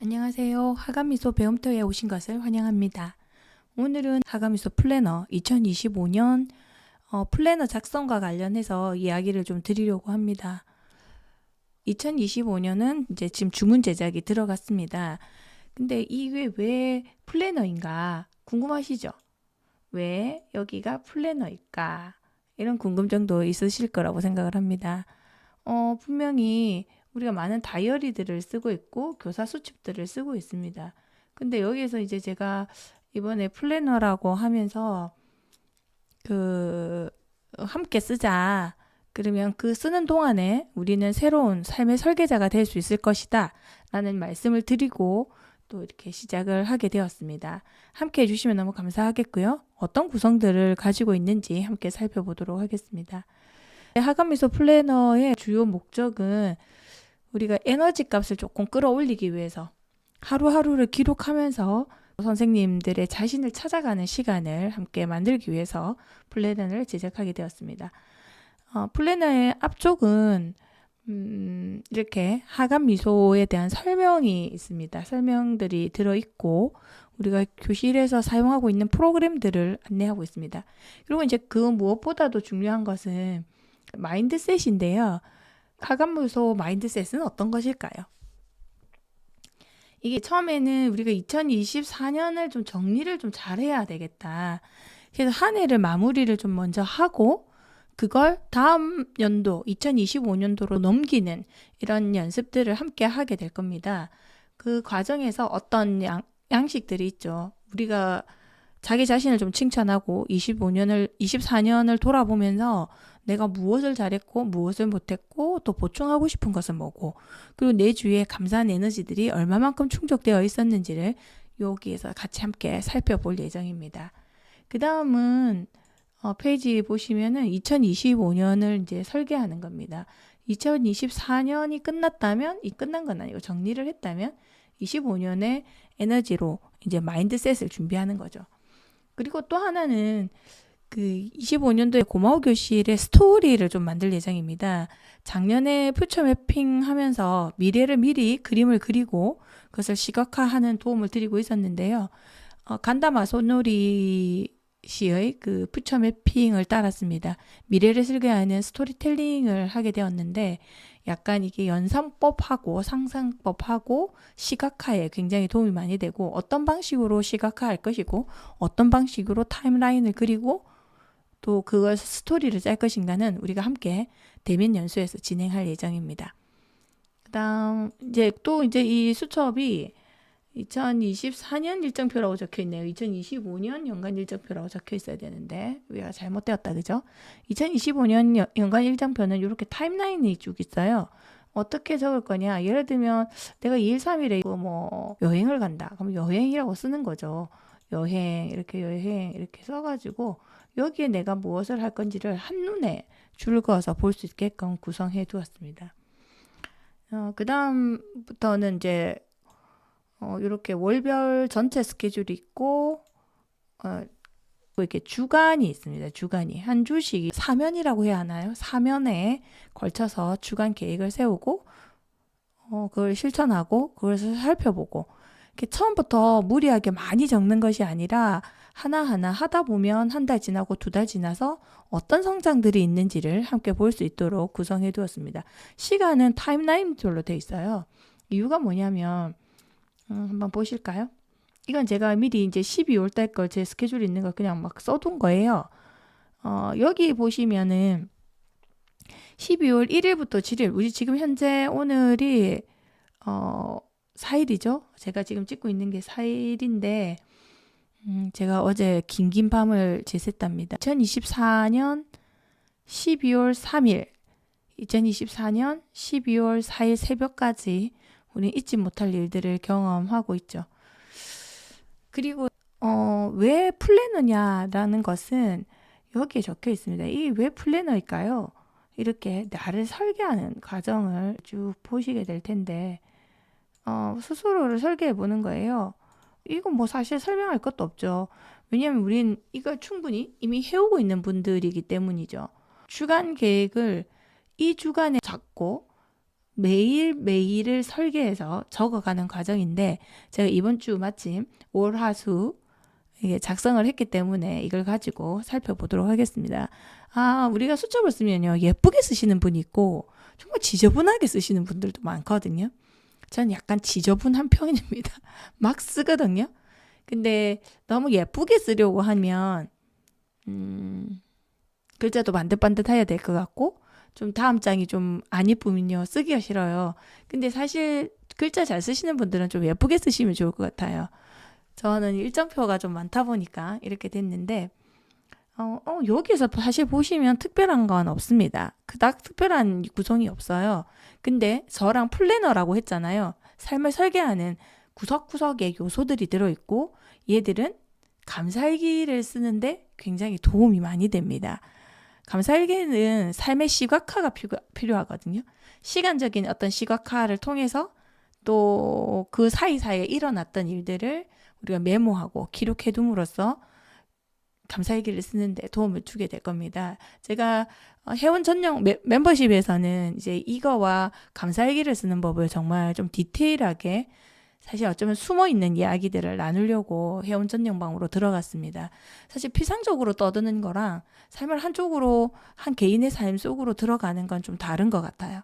안녕하세요. 하간미소 배움터에 오신 것을 환영합니다. 오늘은 하간미소 플래너 2025년 플래너 작성과 관련해서 이야기를 좀 드리려고 합니다. 2025년은 이제 지금 주문 제작이 들어갔습니다. 근데 이게 왜 플래너인가 궁금하시죠? 왜 여기가 플래너일까? 이런 궁금증도 있으실 거라고 생각을 합니다. 분명히 우리가 많은 다이어리들을 쓰고 있고 교사 수첩들을 쓰고 있습니다. 근데 여기에서 이제 제가 이번에 플래너라고 하면서 함께 쓰자. 그러면 그 쓰는 동안에 우리는 새로운 삶의 설계자가 될 수 있을 것이다. 라는 말씀을 드리고 또 이렇게 시작을 하게 되었습니다. 함께 해주시면 너무 감사하겠고요. 어떤 구성들을 가지고 있는지 함께 살펴보도록 하겠습니다. 하간미소 플래너의 주요 목적은 우리가 에너지 값을 조금 끌어올리기 위해서 하루하루를 기록하면서 선생님들의 자신을 찾아가는 시간을 함께 만들기 위해서 플래너를 제작하게 되었습니다. 플래너의 앞쪽은 이렇게 하간미소에 대한 설명이 있습니다. 설명들이 들어있고 우리가 교실에서 사용하고 있는 프로그램들을 안내하고 있습니다. 그리고 이제 그 무엇보다도 중요한 것은 마인드셋인데요. 하간미소 마인드셋은 어떤 것일까요? 이게 처음에는 우리가 2024년을 좀 정리를 좀 잘해야 되겠다. 그래서 한 해를 마무리를 좀 먼저 하고 그걸 다음 연도 2025년도로 넘기는 이런 연습들을 함께 하게 될 겁니다. 그 과정에서 어떤 양식들이 있죠. 우리가 자기 자신을 좀 칭찬하고 24년을 돌아보면서 내가 무엇을 잘했고 무엇을 못했고 또 보충하고 싶은 것은 뭐고 그리고 내 주위에 감사한 에너지들이 얼마만큼 충족되어 있었는지를 여기에서 같이 함께 살펴볼 예정입니다. 그 다음은 페이지 보시면은 2025년을 이제 설계하는 겁니다. 2024년이 끝났다면 끝난 건 아니고 정리를 했다면 25년의 에너지로 이제 마인드셋을 준비하는 거죠. 그리고 또 하나는 그 25년도에 고마워 교실의 스토리를 좀 만들 예정입니다. 작년에 퓨처 매핑 하면서 미래를 미리 그림을 그리고 그것을 시각화하는 도움을 드리고 있었는데요. 간다마 소노리 씨의 그 퓨처 매핑을 따랐습니다. 미래를 설계하는 스토리텔링을 하게 되었는데 약간 이게 연상법하고 상상법하고 시각화에 굉장히 도움이 많이 되고 어떤 방식으로 시각화할 것이고 어떤 방식으로 타임라인을 그리고 또 그걸 스토리를 짤 것인가는 우리가 함께 대면 연수에서 진행할 예정입니다. 그다음 이제 이 수첩이 2024년 일정표라고 적혀 있네요. 2025년 연간 일정표라고 적혀 있어야 되는데 우리가 잘못되었다, 그죠? 2025년 연간 일정표는 이렇게 타임라인이 쭉 있어요. 어떻게 적을 거냐? 예를 들면 내가 2일 3일에 뭐 여행을 간다. 그럼 여행이라고 쓰는 거죠. 여행 이렇게 써가지고 여기에 내가 무엇을 할 건지를 한눈에 줄거서 볼 수 있게끔 구성해 두었습니다. 그 다음부터는 이제 이렇게 월별 전체 스케줄이 있고 이렇게 주간이 있습니다. 주간이 한 주씩 사면이라고 해야 하나요? 사면에 걸쳐서 주간 계획을 세우고 그걸 실천하고 그것을 살펴보고 이렇게 처음부터 무리하게 많이 적는 것이 아니라 하나하나 하다 보면 한 달 지나고 2달 지나서 어떤 성장들이 있는지를 함께 볼 수 있도록 구성해 두었습니다. 시간은 타임라인별로 돼 있어요. 이유가 뭐냐면 한번 보실까요? 이건 제가 미리 이제 12월 달 걸 제 스케줄이 있는 걸 그냥 막 써둔 거예요. 여기 보시면은 12월 1일부터 7일, 우리 지금 현재 오늘이 4일이죠. 제가 지금 찍고 있는 게 4일인데 제가 어제 긴 밤을 지샜답니다. 2024년 12월 3일, 2024년 12월 4일 새벽까지 우리 잊지 못할 일들을 경험하고 있죠. 그리고 왜 플래너냐라는 것은 여기에 적혀 있습니다. 이 왜 플래너일까요? 이렇게 나를 설계하는 과정을 쭉 보시게 될 텐데 스스로를 설계해 보는 거예요. 이건 뭐 사실 설명할 것도 없죠. 왜냐하면 우린 이걸 충분히 이미 해오고 있는 분들이기 때문이죠. 주간 계획을 이 주간에 잡고 매일매일을 설계해서 적어가는 과정인데 제가 이번 주 마침 월화수 이게 작성을 했기 때문에 이걸 가지고 살펴보도록 하겠습니다. 우리가 수첩을 쓰면요. 예쁘게 쓰시는 분이 있고 정말 지저분하게 쓰시는 분들도 많거든요. 저는 약간 지저분한 편입니다. 막 쓰거든요. 근데 너무 예쁘게 쓰려고 하면 글자도 반듯반듯해야 될 것 같고 좀 다음 장이 좀 안 예쁘면요. 쓰기가 싫어요. 근데 사실 글자 잘 쓰시는 분들은 좀 예쁘게 쓰시면 좋을 것 같아요. 저는 일정표가 좀 많다 보니까 이렇게 됐는데 여기서 사실 보시면 특별한 건 없습니다. 그닥 특별한 구성이 없어요. 근데 저랑 플래너라고 했잖아요. 삶을 설계하는 구석구석에 요소들이 들어있고 얘들은 감살기를 쓰는데 굉장히 도움이 많이 됩니다. 감살기는 삶의 시각화가 필요하거든요. 시간적인 어떤 시각화를 통해서 또 그 사이사이에 일어났던 일들을 우리가 메모하고 기록해둠으로써 감사일기를 쓰는데 도움을 주게 될 겁니다. 제가 회원 전용 멤버십에서는 이제 이거와 감사일기를 쓰는 법을 정말 좀 디테일하게 사실 어쩌면 숨어있는 이야기들을 나누려고 회원 전용방으로 들어갔습니다. 사실 피상적으로 떠드는 거랑 삶을 한쪽으로 한 개인의 삶 속으로 들어가는 건 좀 다른 것 같아요.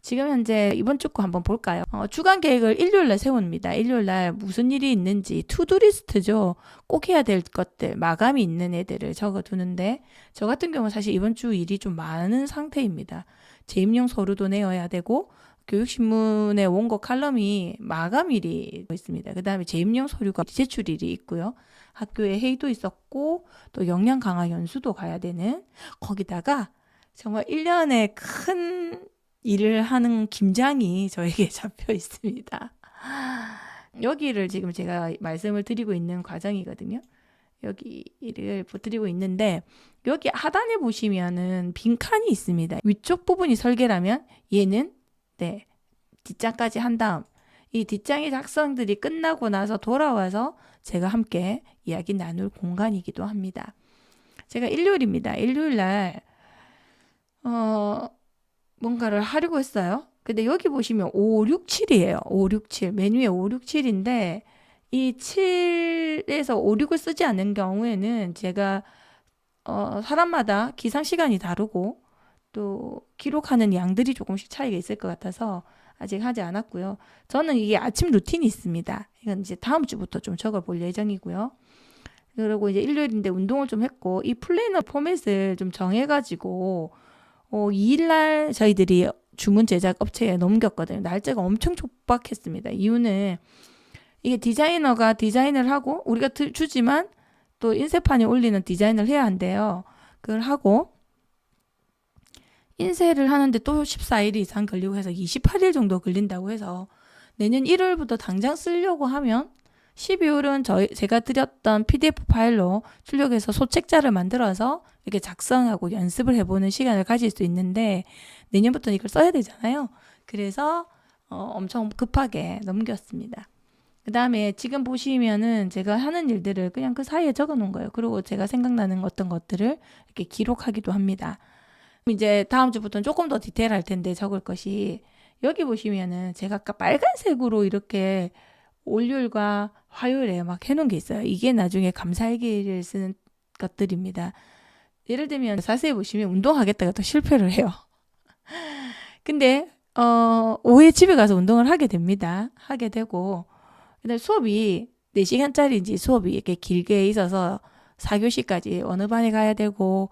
지금 현재 이번 주 거 한번 볼까요? 주간 계획을 일요일날 세웁니다. 일요일날 무슨 일이 있는지 투두리스트죠. 꼭 해야 될 것들, 마감이 있는 애들을 적어두는데 저 같은 경우는 사실 이번 주 일이 좀 많은 상태입니다. 재임용 서류도 내어야 되고 교육신문의 원고 칼럼이 마감일이 있습니다. 그 다음에 재임용 서류가 제출일이 있고요. 학교에 회의도 있었고 또 역량 강화 연수도 가야 되는 거기다가 정말 1년에 큰 일을 하는 김장이 저에게 잡혀 있습니다. 여기를 지금 제가 말씀을 드리고 있는 과정이거든요. 여기를 드리고 있는데 여기 하단에 보시면은 빈칸이 있습니다. 위쪽 부분이 설계라면 얘는 뒷장까지 한 다음 이 뒷장의 작성들이 끝나고 나서 돌아와서 제가 함께 이야기 나눌 공간이기도 합니다. 제가 일요일입니다. 일요일날 뭔가를 하려고 했어요. 근데 여기 보시면 5, 6, 7이에요. 5, 6, 7. 메뉴에 5, 6, 7인데 이 7에서 5, 6을 쓰지 않는 경우에는 제가 사람마다 기상 시간이 다르고 또 기록하는 양들이 조금씩 차이가 있을 것 같아서 아직 하지 않았고요. 저는 이게 아침 루틴이 있습니다. 이건 이제 다음 주부터 좀 적어볼 예정이고요. 그리고 이제 일요일인데 운동을 좀 했고 이 플래너 포맷을 좀 정해가지고 2일날 저희들이 주문 제작 업체에 넘겼거든요. 날짜가 엄청 촉박했습니다. 이유는 이게 디자이너가 디자인을 하고 우리가 주지만 또 인쇄판에 올리는 디자인을 해야 한대요. 그걸 하고 인쇄를 하는데 또 14일 이상 걸리고 해서 28일 정도 걸린다고 해서 내년 1월부터 당장 쓰려고 하면 12월은 제가 드렸던 PDF 파일로 출력해서 소책자를 만들어서 이렇게 작성하고 연습을 해보는 시간을 가질 수 있는데 내년부터는 이걸 써야 되잖아요. 그래서 엄청 급하게 넘겼습니다. 그 다음에 지금 보시면은 제가 하는 일들을 그냥 그 사이에 적어 놓은 거예요. 그리고 제가 생각나는 어떤 것들을 이렇게 기록하기도 합니다. 이제 다음 주부터는 조금 더 디테일할 텐데 적을 것이 여기 보시면은 제가 아까 빨간색으로 이렇게 월요일과 화요일에 막 해놓은 게 있어요. 이게 나중에 감사일기를 쓰는 것들입니다. 예를 들면 자세히 보시면 운동하겠다가 또 실패를 해요. 근데 오후에 집에 가서 운동을 하게 됩니다. 하게 되고 근데 수업이 4시간짜리인지 수업이 이렇게 길게 있어서 4교시까지 어느 반에 가야 되고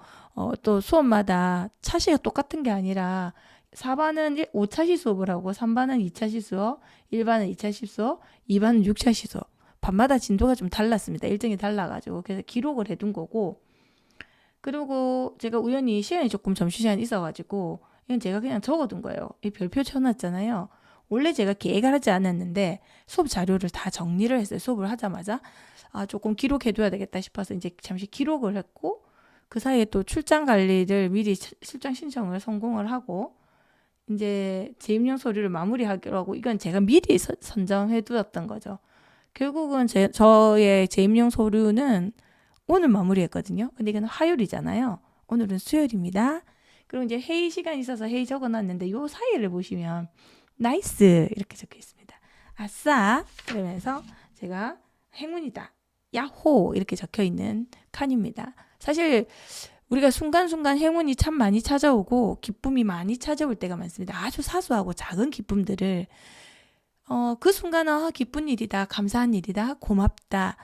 또 수업마다 차시가 똑같은 게 아니라 4반은 5차시 수업을 하고 3반은 2차시 수업, 1반은 2차시 수업, 2반은 6차시 수업. 반마다 진도가 좀 달랐습니다. 일정이 달라가지고 그래서 기록을 해둔 거고 그리고 제가 우연히 시간이 조금 점심시간이 있어가지고 이건 제가 그냥 적어둔 거예요. 이 별표 쳐놨잖아요. 원래 제가 계획을 하지 않았는데 수업 자료를 다 정리를 했어요. 수업을 하자마자 조금 기록해둬야 되겠다 싶어서 이제 잠시 기록을 했고 그 사이에 또 출장 관리를 미리 출장 신청을 성공을 하고 이제 재임용 서류를 마무리하기로 하고 이건 제가 미리 선정해 두었던 거죠. 결국은 저의 재임용 서류는 오늘 마무리했거든요. 근데 이건 화요일이잖아요. 오늘은 수요일입니다. 그리고 이제 회의 시간 있어서 회의 적어놨는데 요 사이를 보시면 나이스 이렇게 적혀 있습니다. 아싸 그러면서 제가 행운이다. 야호 이렇게 적혀 있는 칸입니다. 사실 우리가 순간순간 행운이 참 많이 찾아오고 기쁨이 많이 찾아올 때가 많습니다. 아주 사소하고 작은 기쁨들을 그 순간은 기쁜 일이다, 감사한 일이다, 고맙다.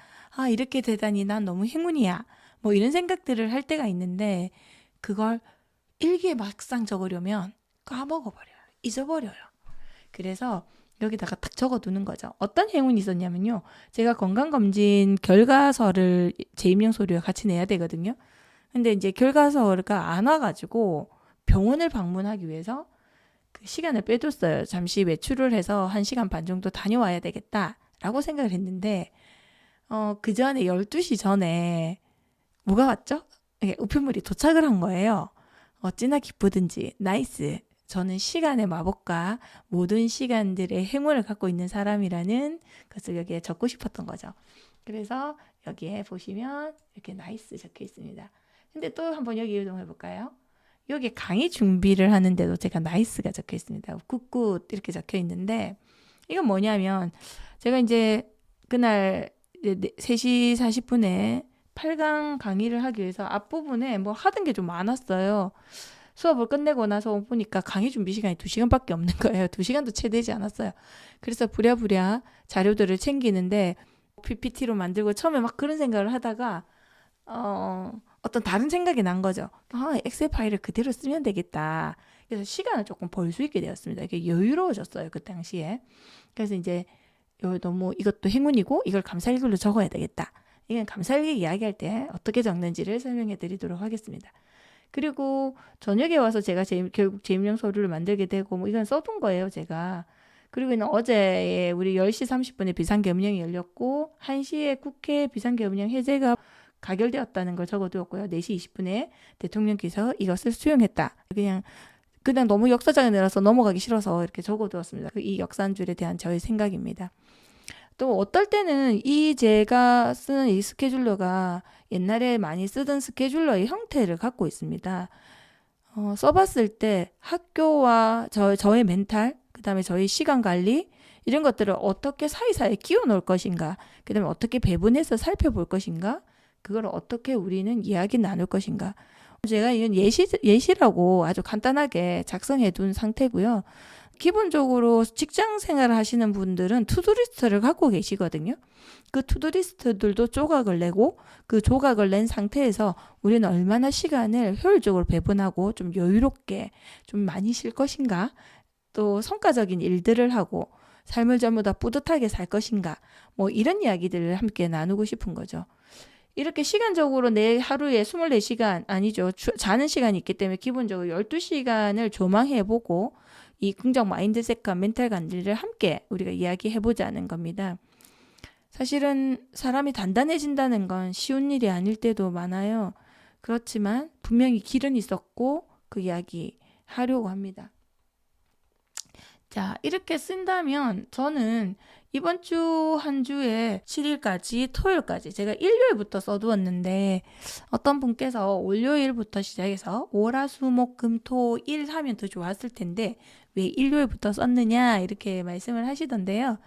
이렇게 되다니 난 너무 행운이야. 뭐 이런 생각들을 할 때가 있는데 그걸 일기에 막상 적으려면 까먹어버려요. 잊어버려요. 그래서 여기다가 딱 적어두는 거죠. 어떤 행운이 있었냐면요. 제가 건강검진 결과서를 재임용 서류와 같이 내야 되거든요. 근데 이제 결과서가 안 와가지고 병원을 방문하기 위해서 그 시간을 빼뒀어요. 잠시 외출을 해서 1시간 반 정도 다녀와야 되겠다라고 생각을 했는데 그 전에 12시 전에 뭐가 왔죠? 우편물이 도착을 한 거예요. 어찌나 기쁘든지 나이스. 저는 시간의 마법과 모든 시간들의 행운을 갖고 있는 사람이라는 것을 여기에 적고 싶었던 거죠. 그래서 여기에 보시면 이렇게 나이스 적혀 있습니다. 근데 또 한번 여기 이동해 볼까요? 여기 강의 준비를 하는데도 제가 나이스가 적혀 있습니다. 굿굿 이렇게 적혀 있는데 이건 뭐냐면 제가 이제 그날 3시 40분에 8강 강의를 하기 위해서 앞부분에 뭐 하던 게 좀 많았어요. 수업을 끝내고 나서 보니까 강의 준비 시간이 2시간밖에 없는 거예요. 2시간도 채 되지 않았어요. 그래서 부랴부랴 자료들을 챙기는데 PPT로 만들고 처음에 막 그런 생각을 하다가 어떤 다른 생각이 난 거죠. 엑셀 파일을 그대로 쓰면 되겠다. 그래서 시간을 조금 벌 수 있게 되었습니다. 이게 여유로워졌어요. 그 당시에. 그래서 이제 너무 이것도 행운이고 이걸 감사일기로 적어야 되겠다. 이건 감사일기 이야기할 때 어떻게 적는지를 설명해 드리도록 하겠습니다. 그리고 저녁에 와서 제가 결국 재임용 서류를 만들게 되고 뭐 이건 써둔 거예요. 제가. 그리고 어제 우리 10시 30분에 비상계엄령이 열렸고 1시에 국회 비상계엄령 해제가 가결되었다는 걸 적어두었고요. 4시 20분에 대통령께서 이것을 수용했다. 그냥 너무 역사장에 내려서 넘어가기 싫어서 이렇게 적어두었습니다. 이 역사 한 줄에 대한 저의 생각입니다. 또 어떨 때는 제가 쓰는 이 스케줄러가 옛날에 많이 쓰던 스케줄러의 형태를 갖고 있습니다. 써봤을 때 학교와 저의 멘탈, 그 다음에 저희 시간 관리 이런 것들을 어떻게 사이사이에 끼워 넣을 것인가, 그 다음에 어떻게 배분해서 살펴볼 것인가, 그걸 어떻게 우리는 이야기 나눌 것인가. 제가 이건 예시라고 아주 간단하게 작성해 둔 상태고요. 기본적으로 직장 생활을 하시는 분들은 투두리스트를 갖고 계시거든요. 그 투두리스트들도 조각을 내고 그 조각을 낸 상태에서 우리는 얼마나 시간을 효율적으로 배분하고 좀 여유롭게 좀 많이 쉴 것인가, 또 성과적인 일들을 하고 삶을 전부 다 뿌듯하게 살 것인가, 뭐 이런 이야기들을 함께 나누고 싶은 거죠. 이렇게 시간적으로 내 하루에 24시간 아니죠. 자는 시간이 있기 때문에 기본적으로 12시간을 조망해보고 이 긍정 마인드셋과 멘탈 관리를 함께 우리가 이야기해보자는 겁니다. 사실은 사람이 단단해진다는 건 쉬운 일이 아닐 때도 많아요. 그렇지만 분명히 길은 있었고 그 이야기 하려고 합니다. 자, 이렇게 쓴다면 저는 이번 주 한 주에 7일까지 토요일까지 제가 일요일부터 써두었는데 어떤 분께서 월요일부터 시작해서 월화수목금토일 하면 더 좋았을 텐데 왜 일요일부터 썼느냐 이렇게 말씀을 하시던데요.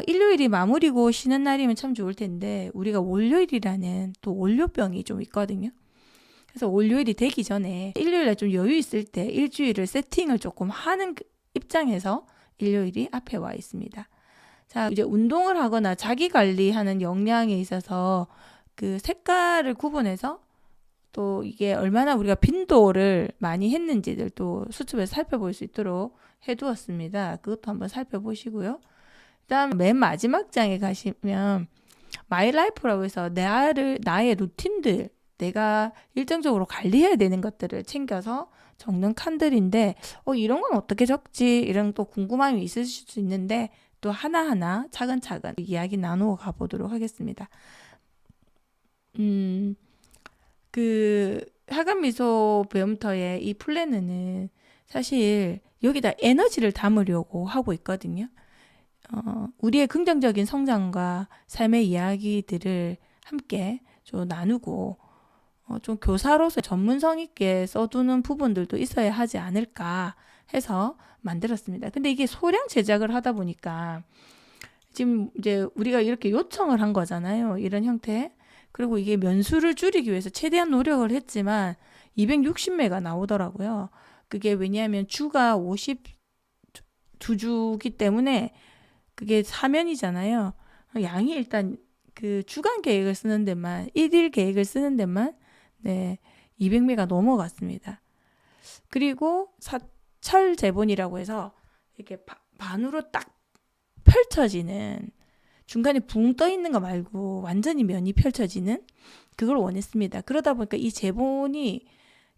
일요일이 마무리고 쉬는 날이면 참 좋을 텐데 우리가 월요일이라는 또 월요병이 좀 있거든요. 그래서 월요일이 되기 전에 일요일에 좀 여유 있을 때 일주일을 세팅을 조금 하는 입장에서 일요일이 앞에 와 있습니다. 자, 이제 운동을 하거나 자기 관리하는 역량에 있어서 그 색깔을 구분해서 또 이게 얼마나 우리가 빈도를 많이 했는지를 또 수첩에서 살펴볼 수 있도록 해두었습니다. 그것도 한번 살펴보시고요. 그다음 맨 마지막 장에 가시면 마이 라이프라고 해서 나의 루틴들, 내가 일정적으로 관리해야 되는 것들을 챙겨서 적는 칸들인데 이런 건 어떻게 적지? 이런 또 궁금함이 있으실 수 있는데 또 하나하나 차근차근 이야기 나누어 가보도록 하겠습니다. 그 하간미소 배움터의 이 플래너는 사실 여기다 에너지를 담으려고 하고 있거든요. 우리의 긍정적인 성장과 삶의 이야기들을 함께 좀 나누고 좀 교사로서 전문성 있게 써두는 부분들도 있어야 하지 않을까 해서 만들었습니다. 근데 이게 소량 제작을 하다 보니까 지금 이제 우리가 이렇게 요청을 한 거잖아요. 이런 형태. 그리고 이게 면수를 줄이기 위해서 최대한 노력을 했지만 260매가 나오더라고요. 그게 왜냐하면 주가 52주기 때문에 그게 사면이잖아요. 양이 일단 그 주간 계획을 쓰는 데만, 1일 계획을 쓰는 데만, 네, 200매가 넘어갔습니다. 그리고 사철 제본이라고 해서 이렇게 반으로 딱 펼쳐지는, 중간에 붕 떠 있는 거 말고 완전히 면이 펼쳐지는 그걸 원했습니다. 그러다 보니까 이 제본이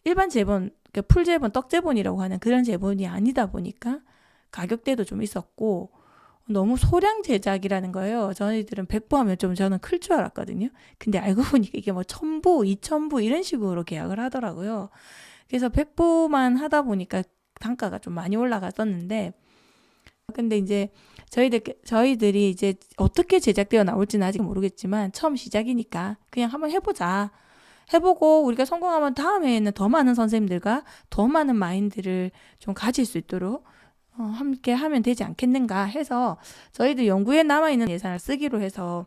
일반 제본, 그러니까 풀 제본, 떡 제본이라고 하는 그런 제본이 아니다 보니까 가격대도 좀 있었고 너무 소량 제작이라는 거예요. 저희들은 100부 하면 좀 저는 클 줄 알았거든요. 근데 알고 보니까 이게 뭐 1000부, 2000부 이런 식으로 계약을 하더라고요. 그래서 100부만 하다 보니까 단가가 좀 많이 올라갔었는데, 근데 이제 저희들이 이제 어떻게 제작되어 나올지는 아직 모르겠지만 처음 시작이니까 그냥 한번 해보자. 해보고 우리가 성공하면 다음에는 더 많은 선생님들과 더 많은 마인드를 좀 가질 수 있도록 함께 하면 되지 않겠는가 해서 저희들 연구에 남아있는 예산을 쓰기로 해서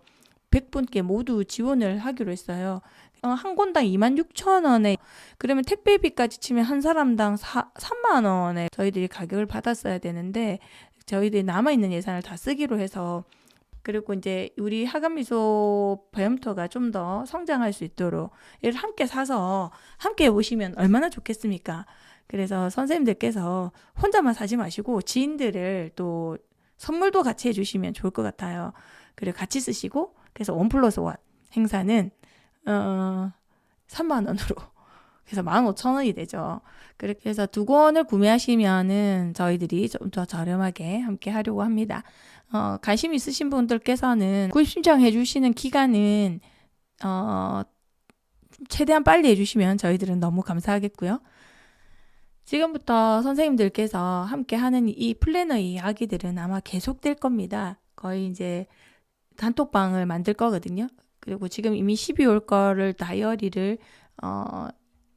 100분께 모두 지원을 하기로 했어요. 한 권당 26,000원에, 그러면 택배비까지 치면 한 사람당 3만 원에 저희들이 가격을 받았어야 되는데 저희들이 남아있는 예산을 다 쓰기로 해서, 그리고 이제 우리 하감미소 배움터가 좀 더 성장할 수 있도록 이를 함께 사서 함께 해보시면 얼마나 좋겠습니까? 그래서 선생님들께서 혼자만 사지 마시고 지인들을 또 선물도 같이 해주시면 좋을 것 같아요. 그리고 같이 쓰시고, 그래서 1+1 행사는 3만 원으로 그래서 15,000원이 되죠. 그래서 2권을 구매하시면은 저희들이 좀 더 저렴하게 함께 하려고 합니다. 관심 있으신 분들께서는 구입 신청해 주시는 기간은 최대한 빨리 해주시면 저희들은 너무 감사하겠고요. 지금부터 선생님들께서 함께 하는 이 플래너 이야기들은 아마 계속될 겁니다. 거의 이제 단톡방을 만들 거거든요. 그리고 지금 이미 12월 거를 다이어리를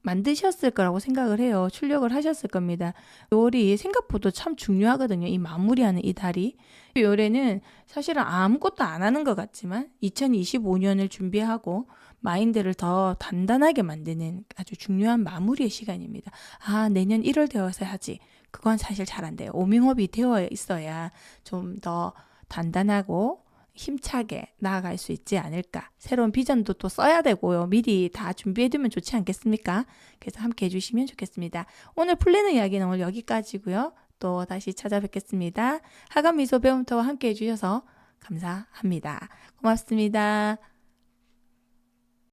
만드셨을 거라고 생각을 해요. 출력을 하셨을 겁니다. 요월이 생각보다 참 중요하거든요. 이 마무리하는 이 달이. 요래는 사실은 아무것도 안 하는 것 같지만 2025년을 준비하고 마인드를 더 단단하게 만드는 아주 중요한 마무리의 시간입니다. 내년 1월 되어서 하지. 그건 사실 잘 안 돼요. 오밍업이 되어 있어야 좀 더 단단하고 힘차게 나아갈 수 있지 않을까. 새로운 비전도 또 써야 되고요. 미리 다 준비해두면 좋지 않겠습니까? 그래서 함께 해주시면 좋겠습니다. 오늘 플래너 이야기는 오늘 여기까지고요. 또 다시 찾아뵙겠습니다. 하감미소 배움터와 함께 해주셔서 감사합니다. 고맙습니다.